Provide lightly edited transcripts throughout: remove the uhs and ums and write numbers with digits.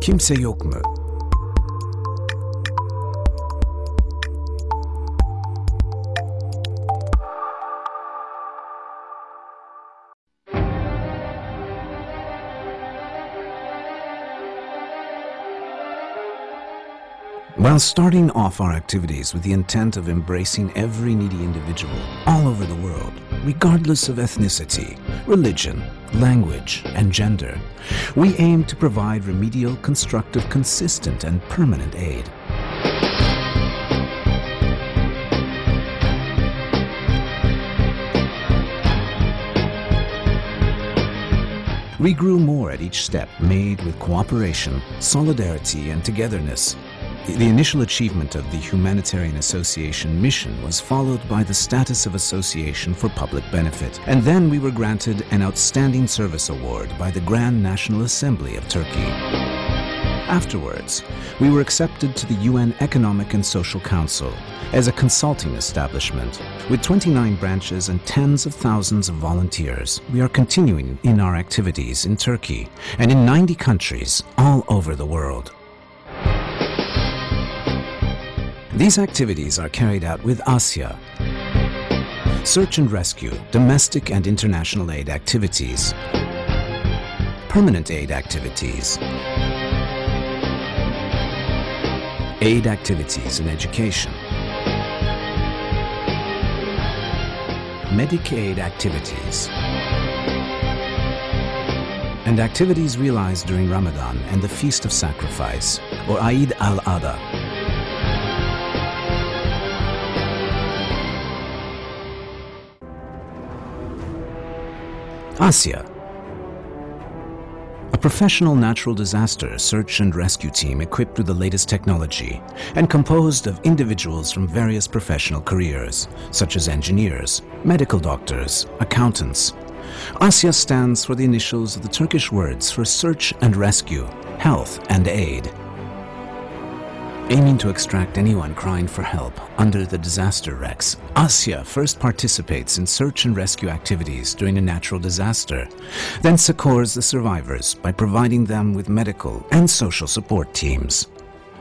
Kimse Yok Mu? While starting off our activities with the intent of embracing every needy individual all over the world, regardless of ethnicity, religion, language, and gender, we aim to provide remedial, constructive, consistent, and permanent aid. We grew more at each step made with cooperation, solidarity, and togetherness. The initial achievement of the Humanitarian Association mission was followed by the status of association for public benefit, and then we were granted an Outstanding Service Award by the Grand National Assembly of Turkey. Afterwards, we were accepted to the UN Economic and Social Council as a consulting establishment. With 29 branches and tens of thousands of volunteers, we are continuing in our activities in Turkey and in 90 countries all over the world. These activities are carried out with Asya. Search and rescue, domestic and international aid activities, permanent aid activities, aid activities in education, Medicaid activities, and activities realized during Ramadan and the Feast of Sacrifice, or Eid al-Adha. Asya, a professional natural disaster search and rescue team equipped with the latest technology and composed of individuals from various professional careers, such as engineers, medical doctors, accountants. Asya stands for the initials of the Turkish words for search and rescue, health and aid. Aiming to extract anyone crying for help under the disaster wrecks, Asya first participates in search and rescue activities during a natural disaster, then succors the survivors by providing them with medical and social support teams.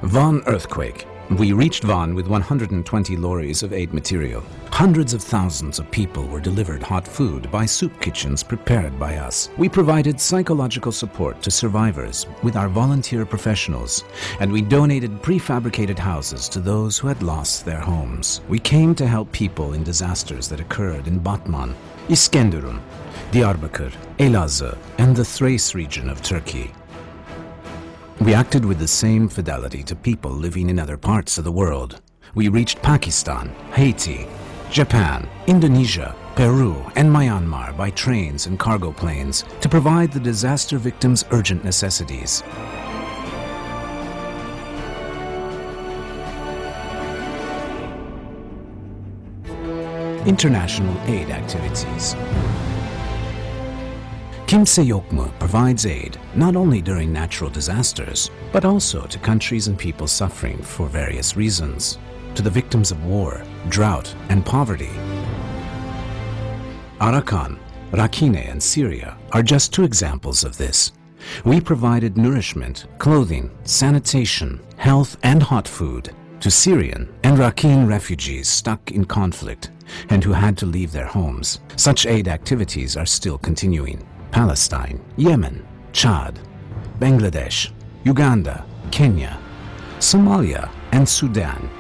Van earthquake. We reached Van with 120 lorries of aid material. Hundreds of thousands of people were delivered hot food by soup kitchens prepared by us. We provided psychological support to survivors with our volunteer professionals, and we donated prefabricated houses to those who had lost their homes. We came to help people in disasters that occurred in Batman, Iskenderun, Diyarbakır, Elazığ, and the Thrace region of Turkey. We acted with the same fidelity to people living in other parts of the world. We reached Pakistan, Haiti, Japan, Indonesia, Peru, and Myanmar by trains and cargo planes to provide the disaster victims' urgent necessities. International aid activities. Kimse Yok Mu provides aid not only during natural disasters, but also to countries and people suffering for various reasons, to the victims of war, drought, and poverty. Arakan, Rakhine, and Syria are just two examples of this. We provided nourishment, clothing, sanitation, health, and hot food to Syrian and Rakhine refugees stuck in conflict and who had to leave their homes. Such aid activities are still continuing. Palestine, Yemen, Chad, Bangladesh, Uganda, Kenya, Somalia, and Sudan.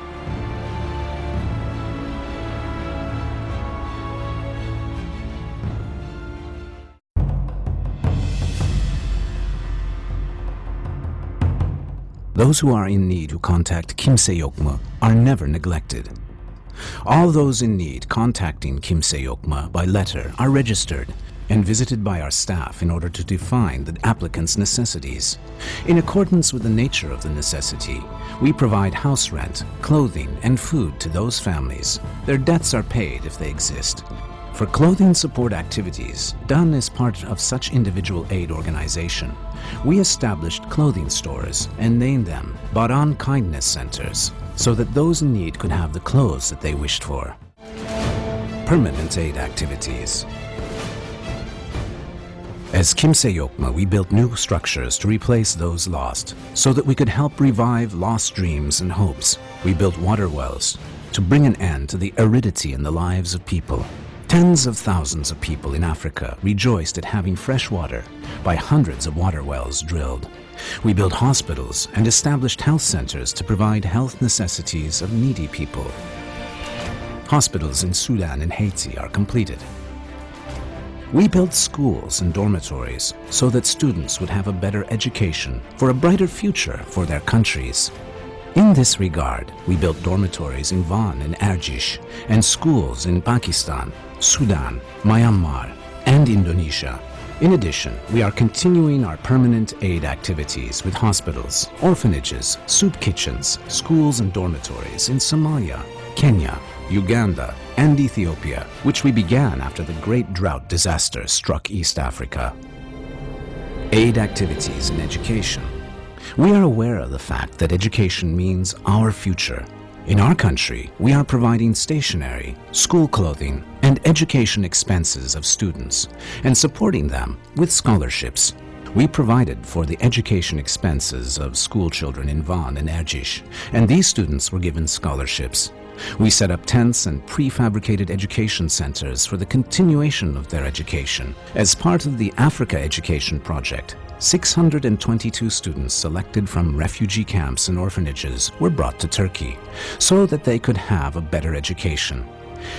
Those who are in need who contact Kimse Yok Mu are never neglected. All those in need contacting Kimse Yok Mu by letter are registered and visited by our staff in order to define the applicant's necessities. In accordance with the nature of the necessity, we provide house rent, clothing, and food to those families. Their debts are paid if they exist. For clothing support activities done as part of such individual aid organization, we established clothing stores and named them Baran Kindness Centers so that those in need could have the clothes that they wished for. Permanent aid activities. As Kimse Yok Mu, we built new structures to replace those lost, so that we could help revive lost dreams and hopes. We built water wells to bring an end to the aridity in the lives of people. Tens of thousands of people in Africa rejoiced at having fresh water by hundreds of water wells drilled. We built hospitals and established health centers to provide health necessities of needy people. Hospitals in Sudan and Haiti are completed. We built schools and dormitories so that students would have a better education for a brighter future for their countries. In this regard, we built dormitories in Van and Erciş and schools in Pakistan, Sudan, Myanmar, and Indonesia. In addition, we are continuing our permanent aid activities with hospitals, orphanages, soup kitchens, schools and dormitories in Somalia, Kenya, Uganda, and Ethiopia, which we began after the great drought disaster struck East Africa. Aid activities in education. We are aware of the fact that education means our future. In our country, we are providing stationery, school clothing, and education expenses of students, and supporting them with scholarships. We provided for the education expenses of school children in Van and Erciş, and these students were given scholarships. We set up tents and prefabricated education centers for the continuation of their education. As part of the Africa Education Project, 622 students selected from refugee camps and orphanages were brought to Turkey so that they could have a better education.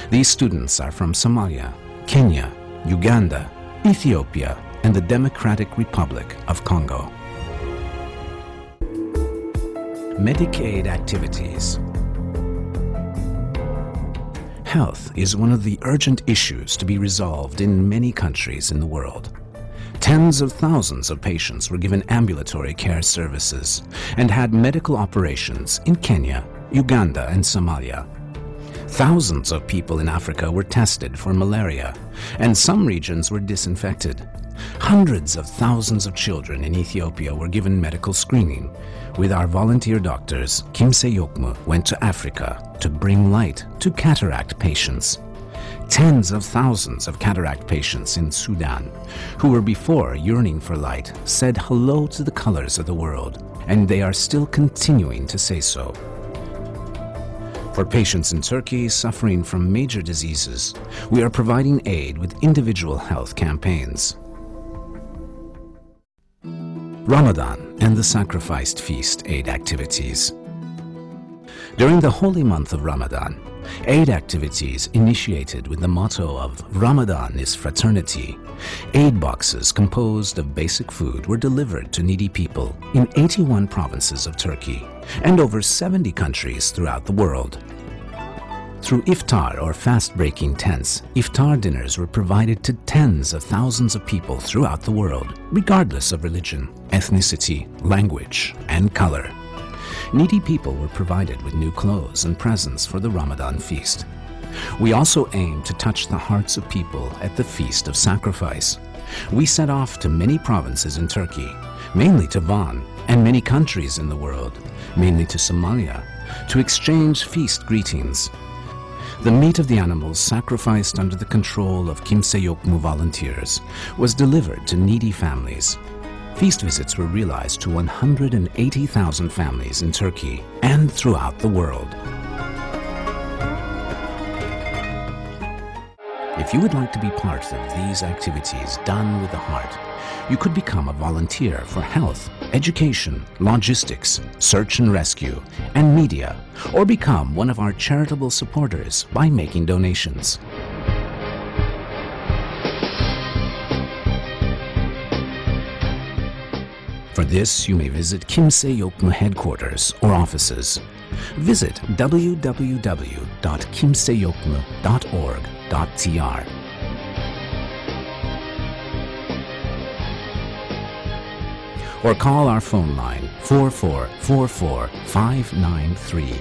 These students are from Somalia, Kenya, Uganda, Ethiopia, and the Democratic Republic of Congo. Medicaid activities. Health is one of the urgent issues to be resolved in many countries in the world. Tens of thousands of patients were given ambulatory care services and had medical operations in Kenya, Uganda, and Somalia. Thousands of people in Africa were tested for malaria, and some regions were disinfected. Hundreds of thousands of children in Ethiopia were given medical screening. With our volunteer doctors, Kimse Yok Mu went to Africa to bring light to cataract patients. Tens of thousands of cataract patients in Sudan, who were before yearning for light, said hello to the colors of the world, and they are still continuing to say so. For patients in Turkey suffering from major diseases, we are providing aid with individual health campaigns. Ramadan and the Sacrificed Feast aid activities. During the holy month of Ramadan, aid activities initiated with the motto of Ramadan is fraternity. Aid boxes composed of basic food were delivered to needy people in 81 provinces of Turkey and over 70 countries throughout the world. Through iftar or fast-breaking tents, iftar dinners were provided to tens of thousands of people throughout the world, regardless of religion, ethnicity, language, and color. Needy people were provided with new clothes and presents for the Ramadan feast. We also aimed to touch the hearts of people at the Feast of Sacrifice. We set off to many provinces in Turkey, mainly to Van, and many countries in the world, mainly to Somalia, to exchange feast greetings. The meat of the animals sacrificed under the control of Kimse Yok Mu volunteers was delivered to needy families. Feast visits were realized to 180,000 families in Turkey and throughout the world. If you would like to be part of these activities done with the heart, you could become a volunteer for health, education, logistics, search and rescue, and media, or become one of our charitable supporters by making donations. For this, you may visit Kimse Yok Mu headquarters or offices. Visit www.kimseyokmu.org.tr. Or call our phone line 4444-593.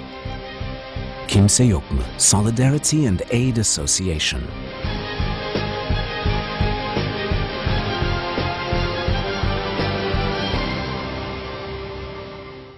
Kimse Yok Mu Solidarity and Aid Association.